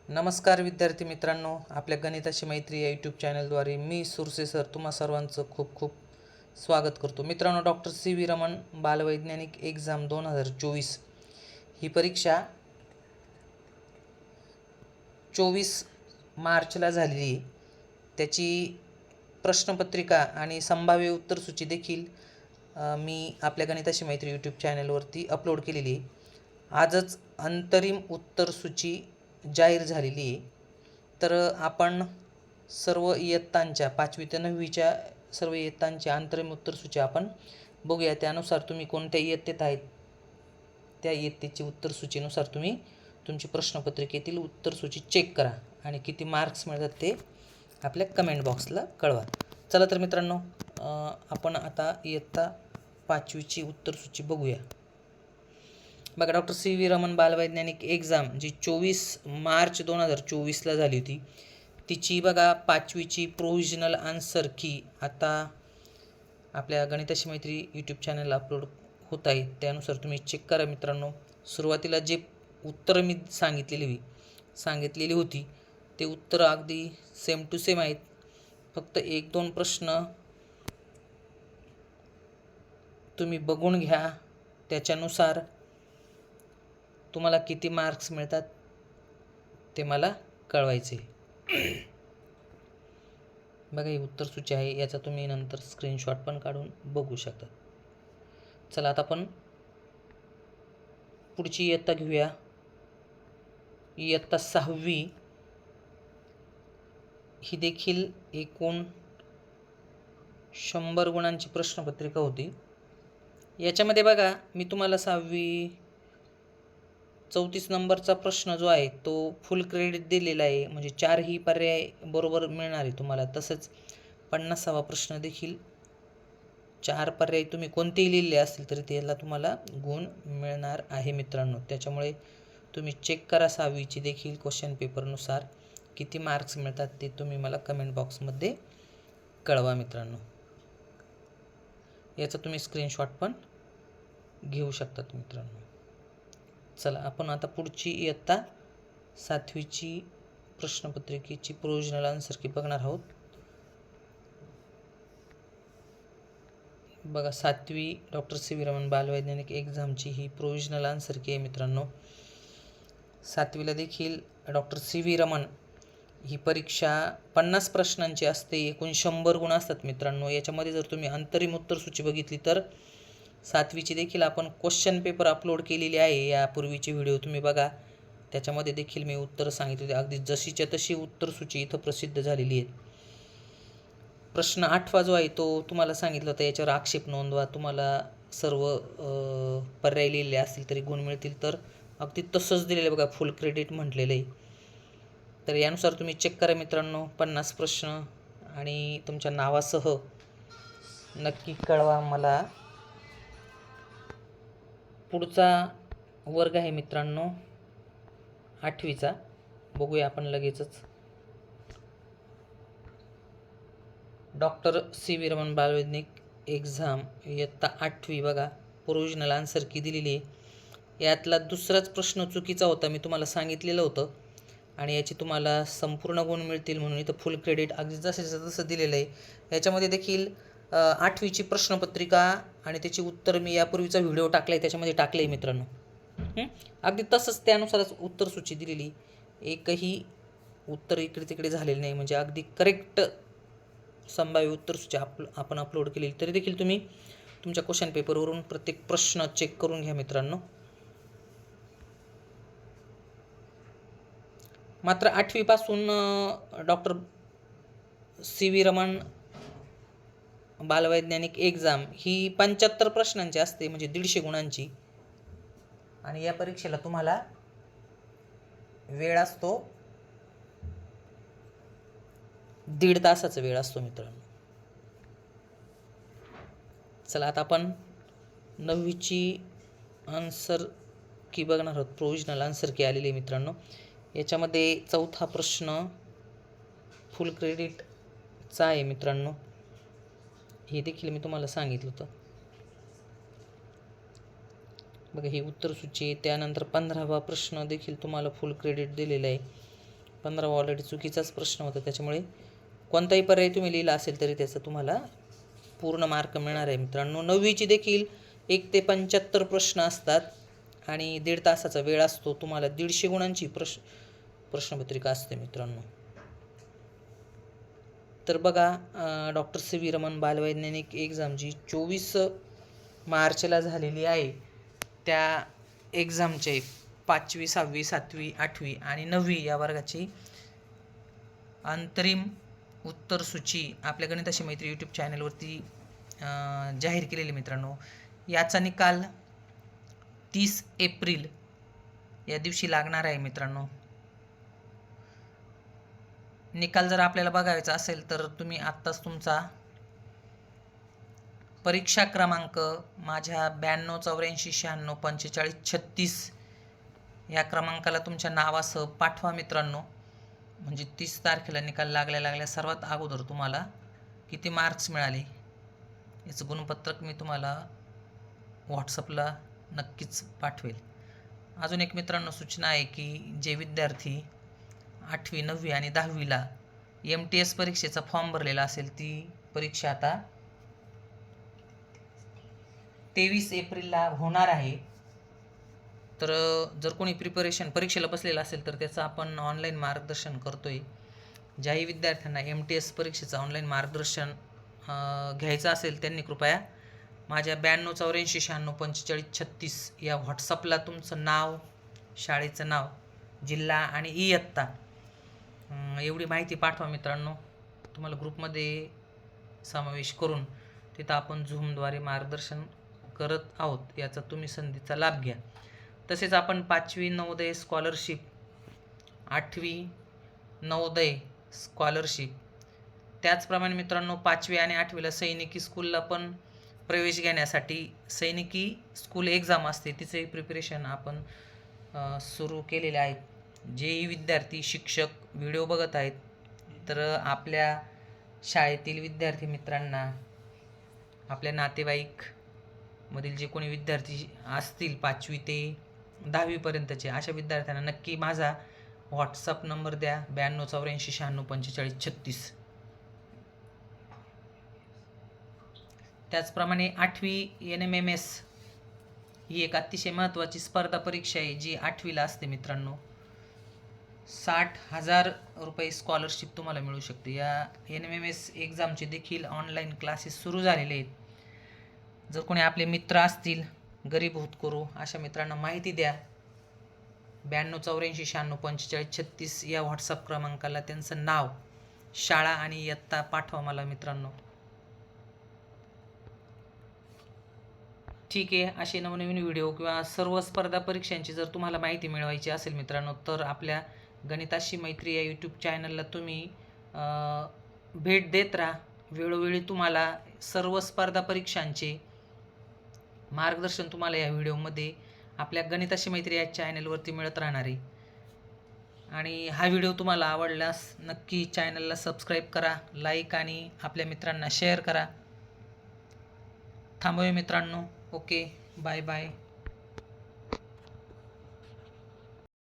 नमस्कार विद्यार्थी मित्रांनो, आपल्या गणिताची मैत्री या यूट्यूब चॅनलद्वारे मी सुरसे सर तुम्हा सर्वांचं खूप खूप स्वागत करतो. मित्रांनो, डॉक्टर सी व्ही रमण बालवैज्ञानिक एक्झाम 2024 ही परीक्षा 24 मार्चला झालेली आहे. त्याची प्रश्नपत्रिका आणि संभाव्य उत्तरसूची देखील मी आपल्या गणिताची मैत्री यूट्यूब चॅनलवरती अपलोड केलेली आहे. आजच अंतरिम उत्तरसूची जाहीर झालेली आहे. तर आपण सर्व इयत्तांच्या 5वी ते 9वीच्या सर्व इयत्तांच्या अंतरिम उत्तरसूची आपण बघूया. त्यानुसार तुम्ही कोणत्या इयत्तेत आहेत त्या इयत्तेची उत्तरसूचीनुसार तुम्ही तुमची प्रश्नपत्रिकेतील उत्तरसूची चेक करा आणि किती मार्क्स मिळतात ते आपल्या कमेंट बॉक्सला कळवा. चला तर मित्रांनो, आपण आता इयत्ता 5वीची उत्तरसूची बघूया. बघा, डॉक्टर सी व्ही रमण बालवैज्ञानिक एक्झाम जी 24 मार्च 2024ला झाली होती, तिची बघा 5वीची प्रोव्हिजनल आन्सर की आता आपल्या गणिताची मैत्री यूट्यूब चॅनलला अपलोड होत आहे. त्यानुसार तुम्ही चेक करा मित्रांनो. सुरुवातीला जे उत्तरं मी सांगितलेली होती ते उत्तरं अगदी सेम टू सेम आहेत. फक्त 1-2 प्रश्न तुम्ही बघून घ्या, त्याच्यानुसार तुम्हाला किती मार्क्स मिळतात ते मला कळवायचे. बघा, ही उत्तरसूची आहे, याचा तुम्ही नंतर स्क्रीनशॉट पण काढून बघू शकता. चला आता आपण पुढची इयत्ता घेऊया. इयत्ता 6वी ही देखील एकूण 100 गुणांची प्रश्नपत्रिका होती. याच्यामध्ये बघा, मी तुम्हाला 6वी 34 नंबरचा प्रश्न जो आहे तो फुल क्रेडिट दिलेला आहे, म्हणजे 4ही पर्याय बरोबर मिळणार आहे तुम्हाला. तसंच 50वा प्रश्न देखील 4 पर्याय तुम्ही कोणतेही लिहिले असतील तरी त्याला तुम्हाला गुण मिळणार आहे मित्रांनो. त्याच्यामुळे तुम्ही चेक करा 6वीची देखील क्वेश्चन पेपरनुसार किती मार्क्स मिळतात ते तुम्ही मला कमेंट बॉक्समध्ये कळवा मित्रांनो. याचा तुम्ही स्क्रीनशॉट पण घेऊ शकतात मित्रांनो. चला, आपण आता पुढची इयत्ता 7वीची प्रश्नपत्रिकेची प्रोव्हिजनल आन्सर की बघणार आहोत. बघा, 7वी डॉक्टर सी व्ही रमण बालवैज्ञानिक एक्झामची ही प्रोव्हिजनल आन्सर की आहे मित्रांनो. 7वीला देखील डॉक्टर सी व्ही रमण ही परीक्षा 50 प्रश्नांची असते. एकूण 100 गुण असतात मित्रांनो. याच्यामध्ये जर तुम्ही अंतरिम उत्तरसूची बघितली तर 7वीची देखील आपण क्वेश्चन पेपर अपलोड केलेली आहे. यापूर्वीचे व्हिडिओ तुम्ही बघा, त्याच्यामध्ये देखील मी उत्तरं सांगितली होती. अगदी जशीच्या तशी उत्तरसूची इथं प्रसिद्ध झालेली आहे. प्रश्न 8वा जो आहे तो तुम्हाला सांगितलं होतं, याच्यावर आक्षेप नोंदवा. तुम्हाला सर्व पर्याय लिहिलेले असतील तरी गुण मिळतील, तर अगदी तसंच दिलेलं बघा, फुल क्रेडिट म्हटलेलं आहे. तर यानुसार तुम्ही चेक करा मित्रांनो. 50 प्रश्न आणि तुमच्या नावासह नक्की कळवा मला. पुढचा वर्ग आहे मित्रांनो 8वीचा. बघूया आपण लगेचच. डॉक्टर सी व्ही रमण बालवैज्ञानिक एक्झाम इयत्ता 8वी बघा, प्रोव्हिजनल आन्सर की दिलेली आहे. यातला दुसराच प्रश्न चुकीचा होता, मी तुम्हाला सांगितलेलं होतं, आणि याची तुम्हाला संपूर्ण गुण मिळतील म्हणून इथं फुल क्रेडिट अगदी जसं तसं दिलेलं आहे. याच्यामध्ये देखील 8वीची प्रश्नपत्रिका आणि त्याची उत्तर मी यापूर्वीचा व्हिडिओ टाकला आहे, त्याच्यामध्ये टाकले आहे मित्रांनो. अगदी तसंच त्यानुसारच उत्तरसूची दिलेली. एकही उत्तर इकडे तिकडे झालेलं नाही, म्हणजे अगदी करेक्ट संभाव्य उत्तरसूची आपण अपलोड केली. तरी देखील तुम्ही तुमच्या क्वेश्चन पेपरवरून प्रत्येक प्रश्न चेक करून घ्या मित्रांनो. मात्र 8वीपासून डॉक्टर सी व्ही रमण बालवैज्ञानिक एक्झाम ही 75 प्रश्नांची असते, म्हणजे 150 गुणांची. आणि या परीक्षेला तुम्हाला वेळ असतो 1.5 तासाचा वेळ असतो मित्रांनो. चला, आता आपण 9वीची आन्सर की बघणार आहोत. प्रोव्हिजनल आन्सर की आलेली आहे मित्रांनो. याच्यामध्ये 4था प्रश्न फुल क्रेडिटचा आहे मित्रांनो. हे देखील मी तुम्हाला सांगितलं होतं. बघा, ही उत्तरसूची. त्यानंतर 15वा प्रश्न देखील तुम्हाला फुल क्रेडिट दिलेलं आहे. 15वा ऑलरेडी चुकीचाच प्रश्न होता, त्याच्यामुळे कोणताही पर्याय तुम्ही लिहिला असेल तरी त्याचा तुम्हाला पूर्ण मार्क मिळणार आहे मित्रांनो. 9वीची देखील 1 ते 75 प्रश्न असतात आणि 1.5 तासाचा वेळ असतो. तुम्हाला 150 गुणांची प्रश्नपत्रिका असते मित्रांनो. तर बघा, डॉक्टर सी.व्ही. रमन बालवैज्ञानिक एक्झाम जी 24 मार्चला झालेली आहे, त्या एक्झामचे 5वी, 6वी, 7वी, 8वी आणि 9वी या वर्गाची अंतरिम उत्तरसूची आपल्या गणिताशी मैत्री यूट्यूब चॅनलवरती जाहीर केलेली मित्रांनो. याचा निकाल 30 एप्रिल या दिवशी लागणार आहे मित्रांनो. निकाल जर आपल्याला बघायचा असेल तर तुम्ही आत्ताच तुमचा परीक्षा क्रमांक माझ्या 92 84 96 45 36 या क्रमांकाला तुमच्या नावासह पाठवा मित्रांनो. म्हणजे 30 तारखेला निकाल लागल्या सर्वात अगोदर तुम्हाला किती मार्क्स मिळाले याचं गुणपत्रक मी तुम्हाला व्हॉट्सअपला नक्कीच पाठवेल. अजून एक मित्रांनो सूचना आहे की जे विद्यार्थी 8वी, 9वी आणि 10वीला MTS परीक्षेचा फॉर्म भरलेला असेल, ती परीक्षा आता 23 एप्रिलला होणार आहे. तर जर कोणी परीक्षेला बसलेला असेल तर त्याचं आपण ऑनलाईन मार्गदर्शन करतोय. ज्याही विद्यार्थ्यांना MTS परीक्षेचं ऑनलाईन मार्गदर्शन घ्यायचं असेल त्यांनी कृपया माझ्या 92 84 96 45 36 या व्हॉट्सअपला तुमचं नाव, शाळेचं नाव, जिल्हा आणि इयत्ता एवढी माहिती पाठवा मित्रांनो. तुम्हाला ग्रुपमध्ये समावेश करून तिथं आपण झूमद्वारे मार्गदर्शन करत आहोत. याचा तुम्ही संधीचा लाभ घ्या. तसेच आपण 5वी नवोदय स्कॉलरशिप, 8वी नवोदय स्कॉलरशिप, त्याचप्रमाणे मित्रांनो 5वी आणि 8वीला सैनिकी स्कूलला पण प्रवेश घेण्यासाठी सैनिकी स्कूल एक्झाम असते, तिचंही प्रिपरेशन आपण सुरू केलेले आहेत. जेही विद्यार्थी शिक्षक व्हिडिओ बघत आहेत तर आपल्या शाळेतील विद्यार्थी मित्रांना, आपल्या नातेवाईकमधील जे कोणी विद्यार्थी असतील 5वी ते 10वीपर्यंतचे अशा विद्यार्थ्यांना नक्की माझा व्हॉट्सअप नंबर द्या 92 84 96 45 36. त्याचप्रमाणे 8वी NMMS ही एक अतिशय महत्त्वाची स्पर्धा परीक्षा आहे जी 8वीला असते मित्रांनो. 60,000 रुपये स्कॉलरशिप तुम्हाला मिळू शकते. या NMMS एक्झामचे देखील ऑनलाईन क्लासेस सुरू झालेले आहेत. जर कोणी आपले मित्र असतील गरीब होतकरू अशा मित्रांना माहिती द्या. 92 84 96 45 36 या व्हॉट्सअप क्रमांकाला त्यांचं नाव, शाळा आणि इयत्ता पाठवा मला मित्रांनो. ठीक आहे. असे नवनवीन व्हिडिओ किंवा सर्व स्पर्धा परीक्षांची जर तुम्हाला माहिती मिळवायची असेल मित्रांनो तर आपल्या गणिताशी मैत्री या यूट्यूब चॅनलला तुम्ही भेट देत राहा. वेळोवेळी तुम्हाला सर्व स्पर्धा परीक्षांचे मार्गदर्शन तुम्हाला या व्हिडिओमध्ये आपल्या गणिताशी मैत्री या चॅनलवरती मिळत राहणार आहे. आणि हा व्हिडिओ तुम्हाला आवडल्यास नक्की चॅनलला सबस्क्राईब करा, लाईक आणि आपल्या मित्रांना शेअर करा. थांबूया मित्रांनो. Okay, bye bye.